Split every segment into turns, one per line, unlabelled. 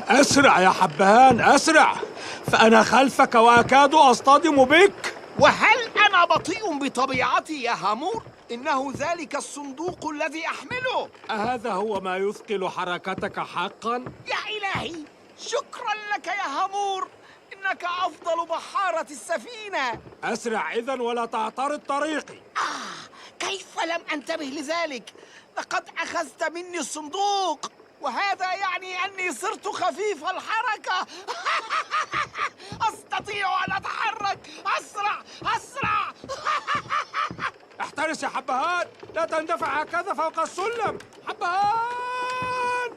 أسرع يا حبهان أسرع، فأنا خلفك وأكاد أصطدم بك.
وهل أنا بطيء بطبيعتي يا هامور؟ إنه ذلك الصندوق الذي أحمله.
أهذا هو ما يثقل حركتك حقا؟
يا إلهي، شكرا لك يا هامور، إنك أفضل بحارة السفينة.
أسرع إذن ولا تعترض طريقي.
كيف لم أنتبه لذلك؟ لقد أخذت مني الصندوق، وهذا يعني أني صرت خفيف الحركة. أستطيع أن أتحرك أسرع أسرع.
احترس يا حبهان، لا تندفع هكذا فوق السلم. حبهان!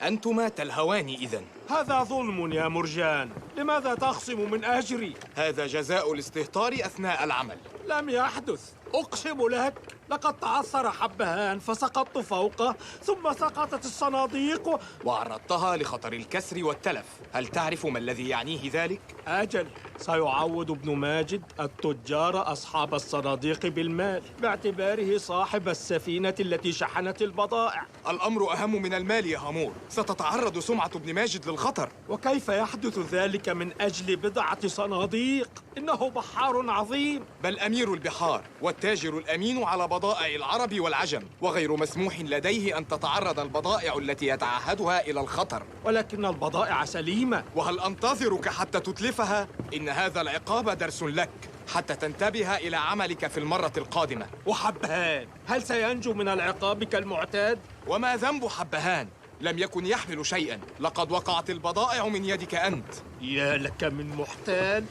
أنتما تلهوان إذن.
هذا ظلم يا مرجان، لماذا تخصم من أجري؟
هذا جزاء الاستهتار أثناء العمل.
لم يحدث، أقسم لك. لقد تعثر حبهان فسقطت فوقه، ثم سقطت الصناديق
وعرضتها لخطر الكسر والتلف. هل تعرف ما الذي يعنيه ذلك؟
أجل، سيعوض ابن ماجد التجار أصحاب الصناديق بالمال، باعتباره صاحب السفينة التي شحنت البضائع.
الأمر أهم من المال يا هامور، ستتعرض سمعة ابن ماجد للخطر.
وكيف يحدث ذلك من أجل بضعة صناديق؟ إنه بحار عظيم.
بل أمير البحار والتاجر الأمين على بضائع العرب والعجم، وغير مسموح لديه أن تتعرض البضائع التي يتعهدها إلى الخطر.
ولكن البضائع سليمة.
وهل أنتظرك حتى تتلفها؟ إن هذا العقاب درس لك حتى تنتبه إلى عملك في المرة القادمة.
وحبهان، هل سينجو من العقاب كالمعتاد؟
وما ذنب حبهان؟ لم يكن يحمل شيئا، لقد وقعت البضائع من يدك أنت.
يا لك من محتال.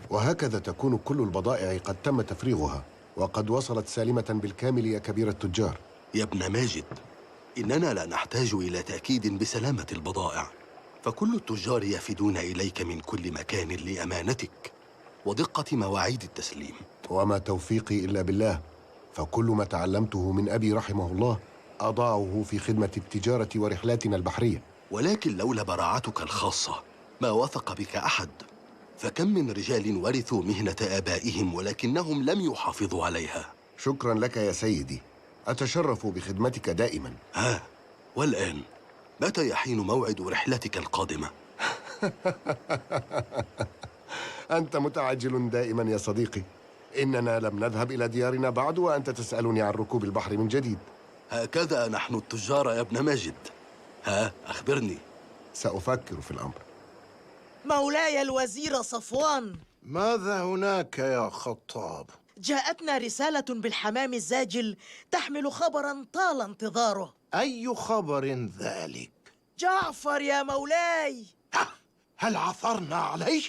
وهكذا تكون كل البضائع قد تم تفريغها، وقد وصلت سالمة بالكامل يا كبير التجار.
يا ابن ماجد، إننا لا نحتاج إلى تأكيد بسلامة البضائع، فكل التجار يفدون إليك من كل مكان لأمانتك ودقة مواعيد التسليم.
وما توفيقي إلا بالله، فكل ما تعلمته من أبي رحمه الله أضاعه في خدمة التجارة ورحلاتنا البحرية.
ولكن لولا براعتك الخاصة ما وثق بك أحد، فكم من رجال ورثوا مهنة آبائهم ولكنهم لم يحافظوا عليها.
شكرا لك يا سيدي، أتشرف بخدمتك دائما.
والآن متى يحين موعد رحلتك القادمة؟
أنت متعجل دائما يا صديقي. إننا لم نذهب إلى ديارنا بعد وأنت تسألني عن ركوب البحر من جديد.
هكذا نحن التجار يا ابن ماجد. أخبرني.
سأفكر في الأمر.
مولاي الوزير صفوان،
ماذا هناك يا خطاب؟
جاءتنا رسالة بالحمام الزاجل تحمل خبراً طال انتظاره.
أي خبر ذلك؟
جعفر يا مولاي.
هل عثرنا عليه؟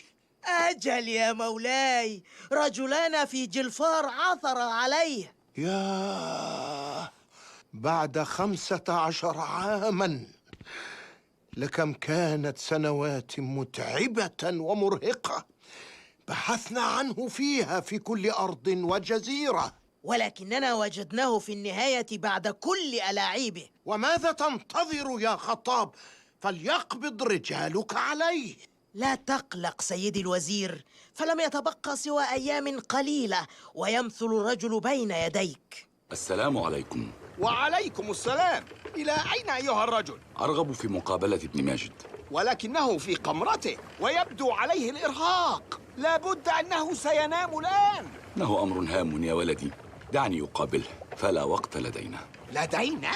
أجل يا مولاي، رجلان في جلفار عثر عليه.
يا بعد 15 عاماً، لكم كانت سنوات متعبة ومرهقة بحثنا عنه فيها في كل أرض وجزيرة،
ولكننا وجدناه في النهاية بعد كل ألاعيبه.
وماذا تنتظر يا خطاب؟ فليقبض رجالك عليه.
لا تقلق سيدي الوزير، فلم يتبقى سوى أيام قليلة ويمثل الرجل بين يديك.
السلام عليكم.
وعليكم السلام. إلى أين أيها الرجل؟
أرغب في مقابلة ابن ماجد.
ولكنه في قمرته ويبدو عليه الإرهاق، لابد أنه سينام الآن.
إنه أمر هام يا ولدي، دعني أقابله، فلا وقت لدينا.
لدينا؟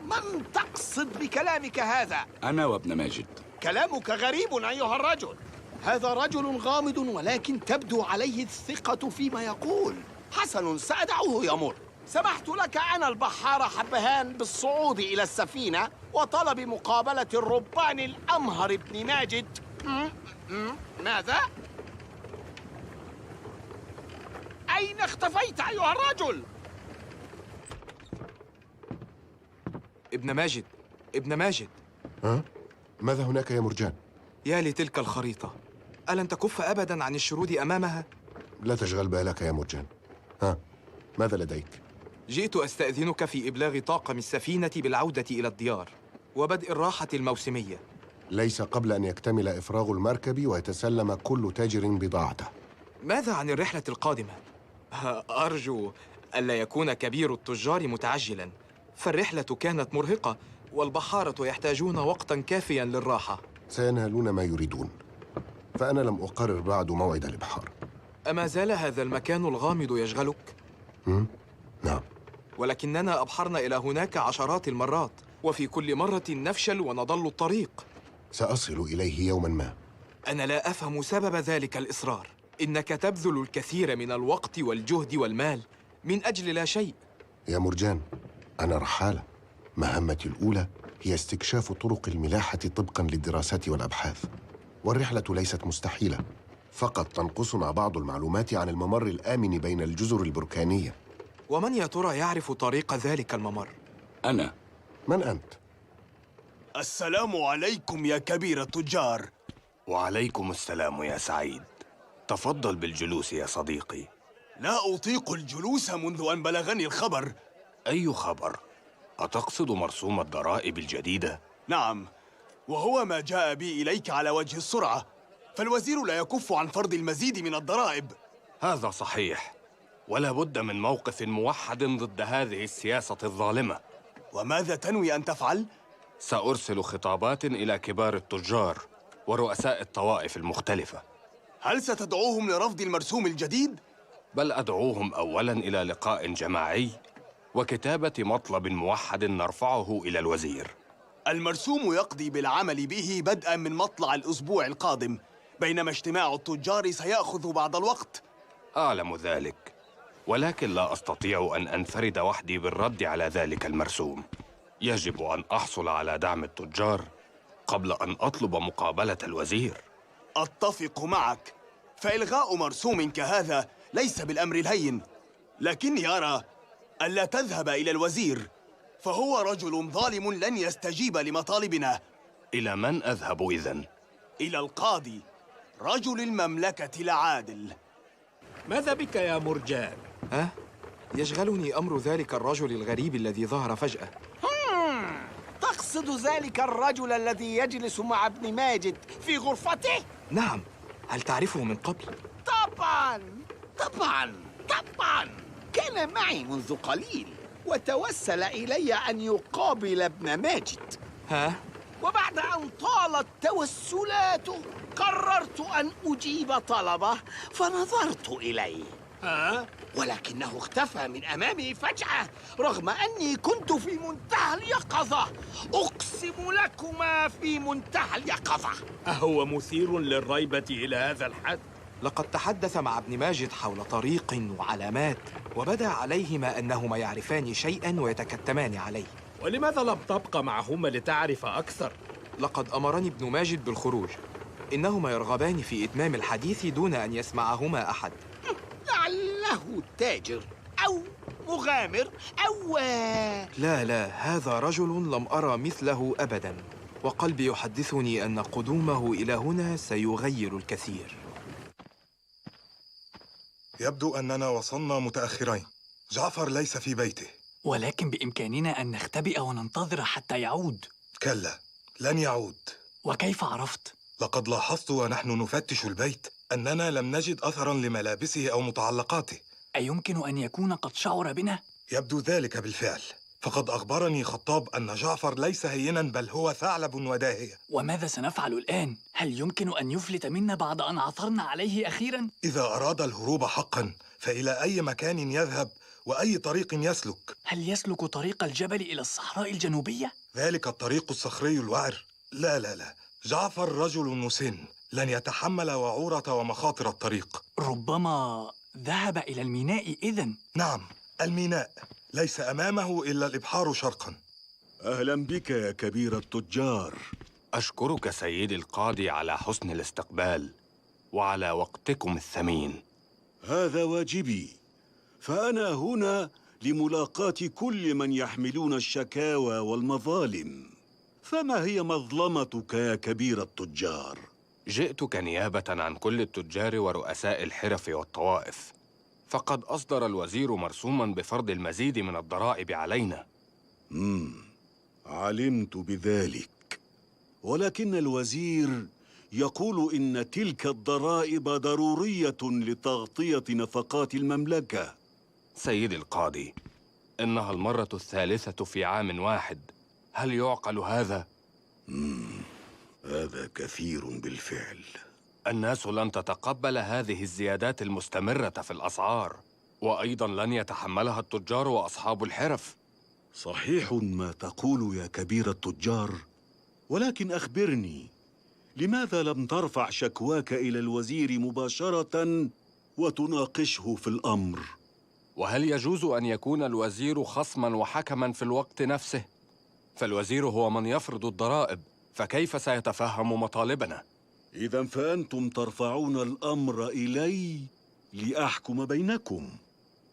من تقصد بكلامك هذا؟
أنا وابن ماجد.
كلامك غريب أيها الرجل. هذا رجل غامض ولكن تبدو عليه الثقة فيما يقول. حسن، سأدعه يمر. سمحت لك أنا البحار حبهان بالصعود إلى السفينة وطلب مقابلة الربان الأمهر ابن ماجد. ماذا؟ أين اختفيت أيها الرجل؟
ابن ماجد، ابن ماجد.
ماذا هناك يا مرجان؟
يا لتلك الخريطة، ألن تكف أبداً عن الشرود أمامها؟
لا تشغل بالك يا مرجان. ماذا لديك؟
جئت أستأذنك في إبلاغ طاقم السفينة بالعودة إلى الديار وبدء الراحة الموسمية.
ليس قبل أن يكتمل إفراغ المركب ويتسلم كل تاجر بضاعته.
ماذا عن الرحلة القادمة؟ أرجو ألا يكون كبير التجار متعجلاً، فالرحلة كانت مرهقة والبحارة يحتاجون وقتاً كافياً للراحة.
سينالون ما يريدون، فأنا لم أقرر بعد موعد الإبحار.
أما زال هذا المكان الغامض يشغلك؟
نعم.
ولكننا أبحرنا إلى هناك عشرات المرات، وفي كل مرة نفشل ونضل الطريق.
سأصل إليه يوماً ما.
أنا لا أفهم سبب ذلك الإصرار. إنك تبذل الكثير من الوقت والجهد والمال من أجل لا شيء.
يا مرجان، أنا رحالة. مهمتي الأولى هي استكشاف طرق الملاحة طبقاً للدراسات والأبحاث، والرحلة ليست مستحيلة، فقط تنقصنا بعض المعلومات عن الممر الآمن بين الجزر البركانية.
ومن يا ترى يعرف طريق ذلك الممر؟
أنا.
من أنت؟
السلام عليكم يا كبير التجار.
وعليكم السلام يا سعيد. تفضل بالجلوس يا صديقي.
لا أطيق الجلوس منذ أن بلغني الخبر.
أي خبر؟ أتقصد مرسوم الضرائب الجديدة؟
نعم، وهو ما جاء بي إليك على وجه السرعة، فالوزير لا يكف عن فرض المزيد من الضرائب.
هذا صحيح، ولا بد من موقف موحد ضد هذه السياسة الظالمة.
وماذا تنوي أن تفعل؟
سأرسل خطابات إلى كبار التجار ورؤساء الطوائف المختلفة.
هل ستدعوهم لرفض المرسوم الجديد؟
بل أدعوهم أولاً إلى لقاء جماعي وكتابة مطلب موحد نرفعه إلى الوزير.
المرسوم يقضي بالعمل به بدءاً من مطلع الأسبوع القادم، بينما اجتماع التجار سيأخذ بعض الوقت.
أعلم ذلك، ولكن لا أستطيع أن أنفرد وحدي بالرد على ذلك المرسوم. يجب أن أحصل على دعم التجار قبل أن أطلب مقابلة الوزير.
أتفق معك، فإلغاء مرسوم كهذا ليس بالأمر الهين، لكني أرى ألا تذهب إلى الوزير، فهو رجل ظالم لن يستجيب لمطالبنا.
إلى من أذهب إذن؟
إلى القاضي، رجل المملكة العادل.
ماذا بك يا مرجان؟
يشغلني أمر ذلك الرجل الغريب الذي ظهر فجأة.
تقصد ذلك الرجل الذي يجلس مع ابن ماجد في غرفته؟
نعم، هل تعرفه من قبل؟
طبعاً كان معي منذ قليل، وتوسل إلي أن يقابل ابن ماجد. وبعد أن طالت توسلاته قررت أن أجيب طلبه، فنظرت إليه ولكنه اختفى من أمامي فجأة، رغم أني كنت في منتهى اليقظة. أقسم لكما في منتهى اليقظة.
أهو مثير للريبة إلى هذا الحد؟
لقد تحدث مع ابن ماجد حول طريق وعلامات، وبدا عليهما أنهما يعرفان شيئاً ويتكتمان عليه.
ولماذا لم تبقى معهما لتعرف أكثر؟
لقد أمرني ابن ماجد بالخروج. إنهما يرغبان في إتمام الحديث دون أن يسمعهما أحد.
لعله تاجر أو مغامر أو
لا، هذا رجل لم أرى مثله أبداً، وقلبي يحدثني أن قدومه إلى هنا سيغير الكثير.
يبدو أننا وصلنا متأخرين. جعفر ليس في بيته.
ولكن بإمكاننا أن نختبئ وننتظر حتى يعود.
كلا، لن يعود.
وكيف عرفت؟
لقد لاحظت ونحن نفتش البيت أننا لم نجد أثراً لملابسه أو متعلقاته.
أيمكن أن يكون قد شعر بنا؟
يبدو ذلك بالفعل، فقد أخبرني خطاب أن جعفر ليس هيناً بل هو ثعلب وداهية.
وماذا سنفعل الآن؟ هل يمكن أن يفلت منا بعد أن عثرنا عليه أخيراً؟
إذا أراد الهروب حقاً فإلى أي مكان يذهب وأي طريق يسلك؟
هل يسلك طريق الجبل إلى الصحراء الجنوبية؟
ذلك الطريق الصخري الوعر؟ لا، جعفر رجل مسن، لن يتحمل وعورة ومخاطر الطريق.
ربما ذهب إلى الميناء إذن؟
نعم، الميناء ليس أمامه إلا الإبحار شرقاً.
أهلاً بك يا كبير التجار.
أشكرك سيدي القاضي على حسن الاستقبال وعلى وقتكم الثمين.
هذا واجبي، فأنا هنا لملاقاة كل من يحملون الشكاوى والمظالم. فما هي مظلمتك يا كبير التجار؟
جئتك نيابة عن كل التجار ورؤساء الحرف والطوائف، فقد أصدر الوزير مرسوماً بفرض المزيد من الضرائب علينا.
علمت بذلك، ولكن الوزير يقول إن تلك الضرائب ضرورية لتغطية نفقات المملكة.
سيدي القاضي، إنها المرة الثالثة في عام واحد
هل يعقل هذا؟
هذا كثير بالفعل.
الناس لن تتقبل هذه الزيادات المستمرة في الأسعار، وأيضا لن يتحملها التجار وأصحاب الحرف.
صحيح ما تقول يا كبير التجار، ولكن أخبرني، لماذا لم ترفع شكواك إلى الوزير مباشرة وتناقشه في الأمر؟
وهل يجوز أن يكون الوزير خصماً وحكماً في الوقت نفسه؟ فالوزير هو من يفرض الضرائب، فكيف سيتفهم مطالبنا؟
إذا فأنتم ترفعون الأمر إلي لأحكم بينكم.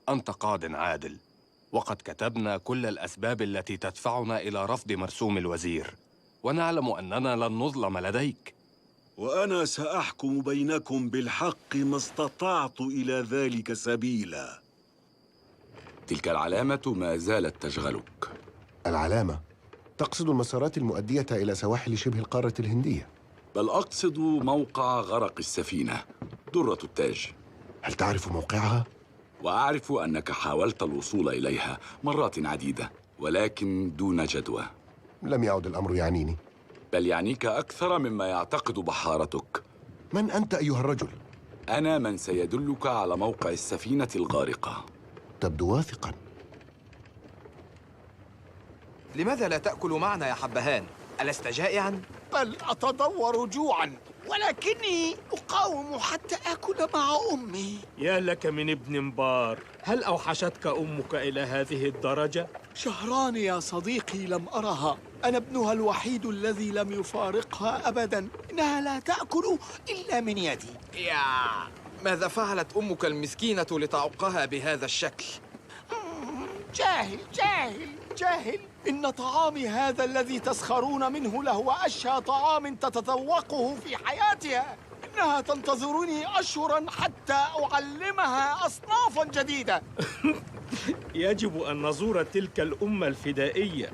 أنت قاض عادل، وقد كتبنا كل الأسباب التي تدفعنا إلى رفض مرسوم الوزير، ونعلم أننا لن نظلم لديك.
وأنا سأحكم بينكم بالحق ما استطعت إلى ذلك سبيلا.
تلك العلامة ما زالت تشغلك.
العلامة؟ تقصد المسارات المؤدية إلى سواحل شبه القارة الهندية؟
بل أقصد موقع غرق السفينة، درة التاج.
هل تعرف موقعها؟
وأعرف أنك حاولت الوصول إليها مرات عديدة، ولكن دون جدوى.
لم يعد الأمر يعنيني.
بل يعنيك أكثر مما يعتقد بحارتك.
من أنت أيها الرجل؟
أنا من سيدلك على موقع السفينة الغارقة.
تبدو واثقاً.
لماذا لا تأكل معنا يا حبهان؟ ألست جائعاً؟
بل أتضور جوعاً، ولكني أقاوم حتى آكل مع أمي.
يا لك من ابن مبار، هل أوحشتك أمك إلى هذه الدرجة؟
شهران يا صديقي لم أرها. أنا ابنها الوحيد الذي لم يفارقها أبداً. إنها لا تأكل إلا من يدي.
ماذا فعلت أمك المسكينة لتعقها بهذا الشكل؟
جاهل جاهل جاهل. إن طعامي هذا الذي تسخرون منه لهو أشهى طعام تتذوقه في حياتها. إنها تنتظرني أشهراً حتى أعلمها أصنافاً جديدة.
يجب أن نزور تلك الأمة الفدائية.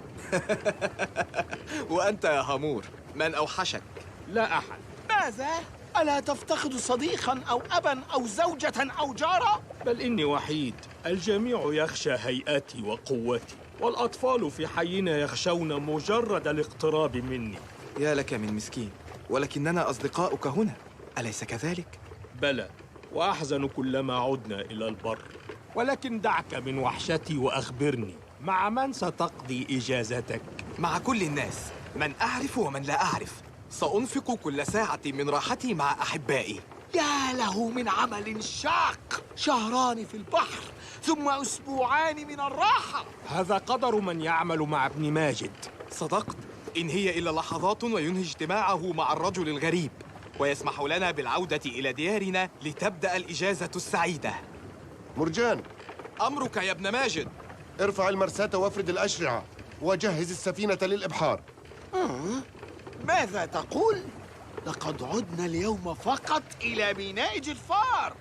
وأنت يا هامور، من أوحشك؟
لا أحد.
ماذا؟ ألا تفتقد صديقاً أو أباً أو زوجة أو جارة؟
بل إني وحيد، الجميع يخشى هيئتي وقوتي، والأطفال في حينا يخشون مجرد الاقتراب مني.
يا لك من مسكين، ولكننا أصدقاؤك هنا، أليس كذلك؟
بلى، وأحزن كلما عدنا إلى البر. ولكن دعك من وحشتي وأخبرني، مع من ستقضي إجازتك؟
مع كل الناس، من أعرف ومن لا أعرف. سأنفق كل ساعة من راحتي مع أحبائي.
يا له من عمل شاق، شهران في البحر ثم أسبوعان من الراحة.
هذا قدر من يعمل مع ابن ماجد.
صدقت، إن هي إلا لحظات وينهي اجتماعه مع الرجل الغريب، ويسمح لنا بالعودة إلى ديارنا لتبدأ الإجازة السعيدة.
مرجان،
أمرك يا ابن ماجد.
ارفع المرساة وافرد الأشرعة وجهز السفينة للإبحار.
ماذا تقول؟ لقد عدنا اليوم فقط إلى ميناء جلفار،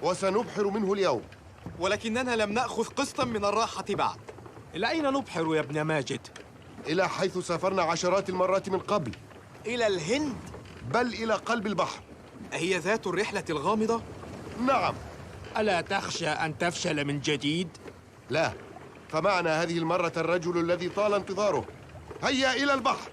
وسنبحر منه اليوم.
ولكننا لم نأخذ قسطا من الراحة بعد.
إلى أين نبحر يا ابن ماجد؟
إلى حيث سافرنا عشرات المرات من قبل.
إلى الهند؟
بل إلى قلب البحر.
أهي ذات الرحلة الغامضة؟
نعم.
ألا تخشى أن تفشل من جديد؟
لا، فمعنا هذه المرة الرجل الذي طال انتظاره. هيا إلى البحر.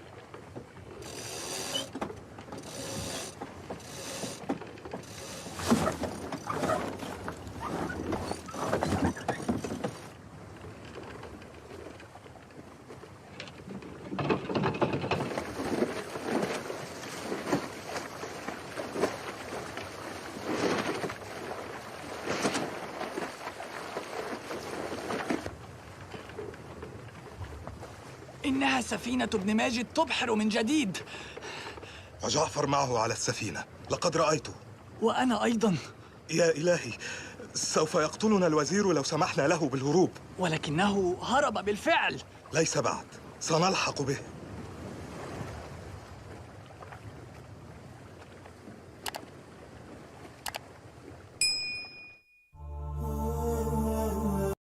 إنها سفينة ابن ماجد تبحر من جديد.
وجعفر معه على السفينة، لقد رأيته.
وأنا أيضا.
يا إلهي، سوف يقتلنا الوزير لو سمحنا له بالهروب.
ولكنه هرب بالفعل.
ليس بعد، سنلحق به.